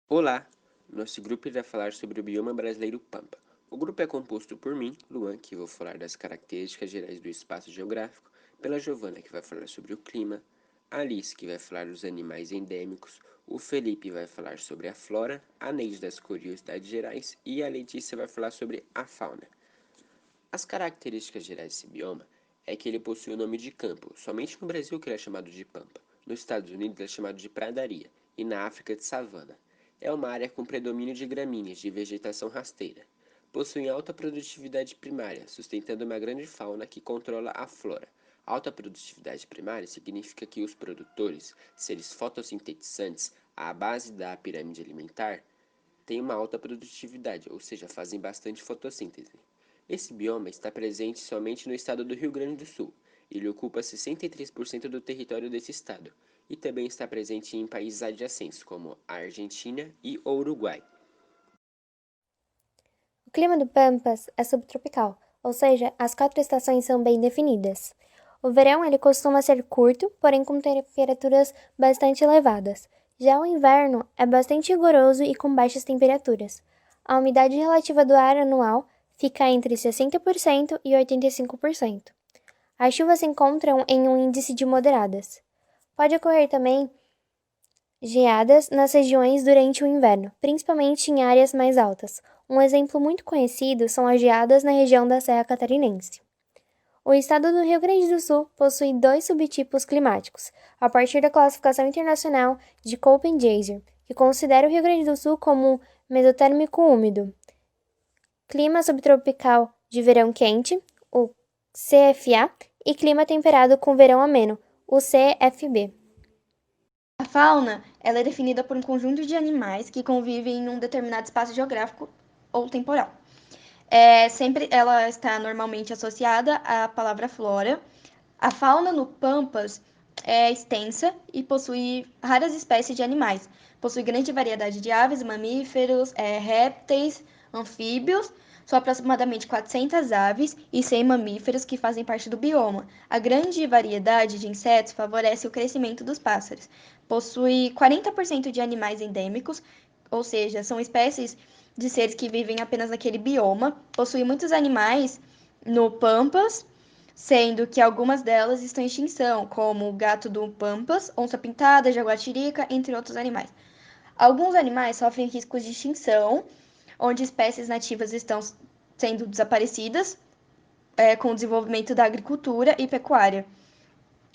Olá! Nosso grupo irá falar sobre o bioma brasileiro Pampa. O grupo é composto por mim, Luan, que vou falar das características gerais do espaço geográfico, pela Giovana, que vai falar sobre o clima, a Alice, que vai falar dos animais endêmicos, o Felipe vai falar sobre a flora, a Neide das curiosidades gerais e a Letícia vai falar sobre a fauna. As características gerais desse bioma é que ele possui o nome de campo, somente no Brasil que ele é chamado de pampa, nos Estados Unidos ele é chamado de pradaria e na África de savana. É uma área com predomínio de gramíneas de vegetação rasteira. Possui alta produtividade primária, sustentando uma grande fauna que controla a flora. Alta produtividade primária significa que os produtores, seres fotossintetizantes, à base da pirâmide alimentar, têm uma alta produtividade, ou seja, fazem bastante fotossíntese. Esse bioma está presente somente no estado do Rio Grande do Sul. Ele ocupa 63% do território desse estado e também está presente em países adjacentes, como a Argentina e o Uruguai. O clima do Pampas é subtropical, ou seja, as 4 estações são bem definidas. O verão ele costuma ser curto, porém com temperaturas bastante elevadas. Já o inverno é bastante rigoroso e com baixas temperaturas. A umidade relativa do ar anual fica entre 60% e 85%. As chuvas se encontram em um índice de moderadas. Pode ocorrer também geadas nas regiões durante o inverno, principalmente em áreas mais altas. Um exemplo muito conhecido são as geadas na região da Serra Catarinense. O estado do Rio Grande do Sul possui 2 subtipos climáticos, a partir da classificação internacional de Köppen-Geiger, que considera o Rio Grande do Sul como mesotérmico úmido. Clima subtropical de verão quente, o CFA, e clima temperado com verão ameno, o CFB. A fauna ela é definida por um conjunto de animais que convivem em um determinado espaço geográfico ou temporal. Sempre ela está normalmente associada à palavra flora. A fauna no Pampas é extensa e possui raras espécies de animais. Possui grande variedade de aves, mamíferos, répteis, anfíbios. São aproximadamente 400 aves e 100 mamíferos que fazem parte do bioma. A grande variedade de insetos favorece o crescimento dos pássaros. Possui 40% de animais endêmicos, ou seja, são espécies de seres que vivem apenas naquele bioma. Possui muitos animais no Pampas, sendo que algumas delas estão em extinção, como o gato do Pampas, onça-pintada, jaguatirica, entre outros animais. Alguns animais sofrem riscos de extinção, onde espécies nativas estão sendo desaparecidas com o desenvolvimento da agricultura e pecuária.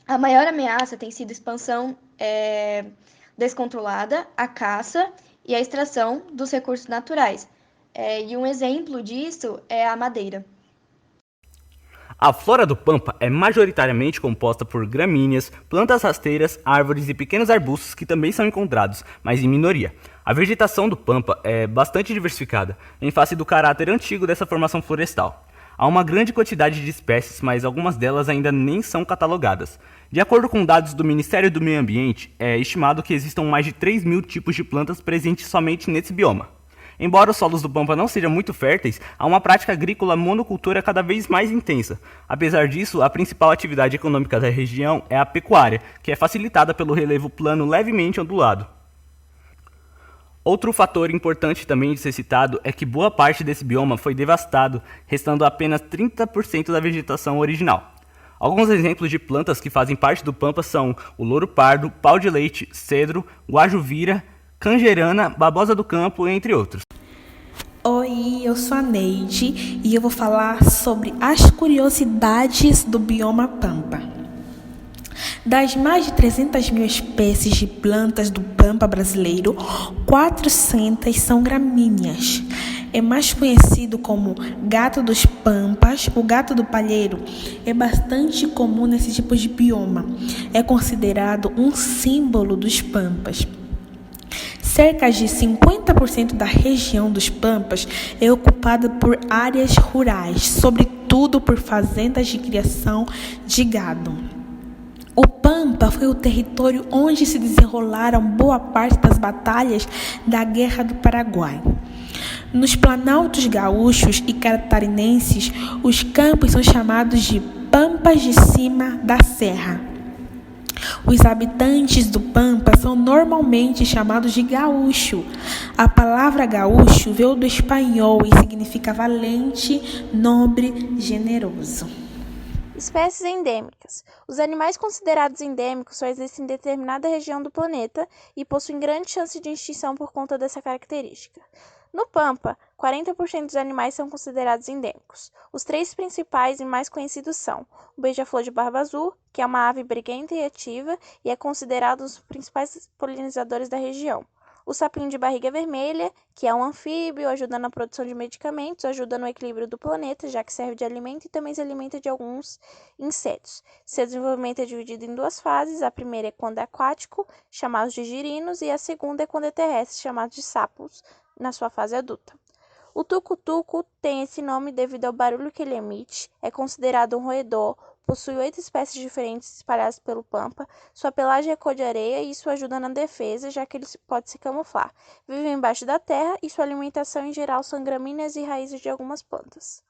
A maior ameaça tem sido a expansão descontrolada, a caça e a extração dos recursos naturais. E um exemplo disso é a madeira. A flora do Pampa é majoritariamente composta por gramíneas, plantas rasteiras, árvores e pequenos arbustos que também são encontrados, mas em minoria. A vegetação do Pampa é bastante diversificada, em face do caráter antigo dessa formação florestal. Há uma grande quantidade de espécies, mas algumas delas ainda nem são catalogadas. De acordo com dados do Ministério do Meio Ambiente, é estimado que existam mais de 3.000 tipos de plantas presentes somente nesse bioma. Embora os solos do Pampa não sejam muito férteis, há uma prática agrícola monocultura cada vez mais intensa. Apesar disso, a principal atividade econômica da região é a pecuária, que é facilitada pelo relevo plano levemente ondulado. Outro fator importante também de ser citado é que boa parte desse bioma foi devastado, restando apenas 30% da vegetação original. Alguns exemplos de plantas que fazem parte do Pampa são o louro-pardo, pau de leite, cedro, guajuvira, canjerana, babosa do campo, entre outros. Oi, eu sou a Neide e eu vou falar sobre as curiosidades do bioma Pampa. Das mais de 300.000 espécies de plantas do Pampa brasileiro, 400 são gramíneas. É mais conhecido como gato dos Pampas. O gato do palheiro é bastante comum nesse tipo de bioma. É considerado um símbolo dos Pampas. Cerca de 50% da região dos Pampas é ocupada por áreas rurais, sobretudo por fazendas de criação de gado. O Pampa foi o território onde se desenrolaram boa parte das batalhas da Guerra do Paraguai. Nos planaltos gaúchos e catarinenses, os campos são chamados de Pampas de Cima da Serra. Os habitantes do Pampa são normalmente chamados de gaúcho. A palavra gaúcho veio do espanhol e significa valente, nobre, generoso. Espécies endêmicas. Os animais considerados endêmicos só existem em determinada região do planeta e possuem grande chance de extinção por conta dessa característica. No Pampa, 40% dos animais são considerados endêmicos. Os 3 principais e mais conhecidos são o beija-flor de barba azul, que é uma ave briguenta e ativa e é considerado um dos principais polinizadores da região. O sapinho de barriga vermelha, que é um anfíbio, ajuda na produção de medicamentos, ajuda no equilíbrio do planeta, já que serve de alimento e também se alimenta de alguns insetos. Seu desenvolvimento é dividido em 2 fases. A primeira é quando é aquático, chamados de girinos, e a segunda é quando é terrestre, chamados de sapos, na sua fase adulta. O tucutuco tem esse nome devido ao barulho que ele emite, é considerado um roedor, possui 8 espécies diferentes espalhadas pelo Pampa, sua pelagem é cor de areia e isso ajuda na defesa, já que ele pode se camuflar. Vive embaixo da terra e sua alimentação em geral são gramíneas e raízes de algumas plantas.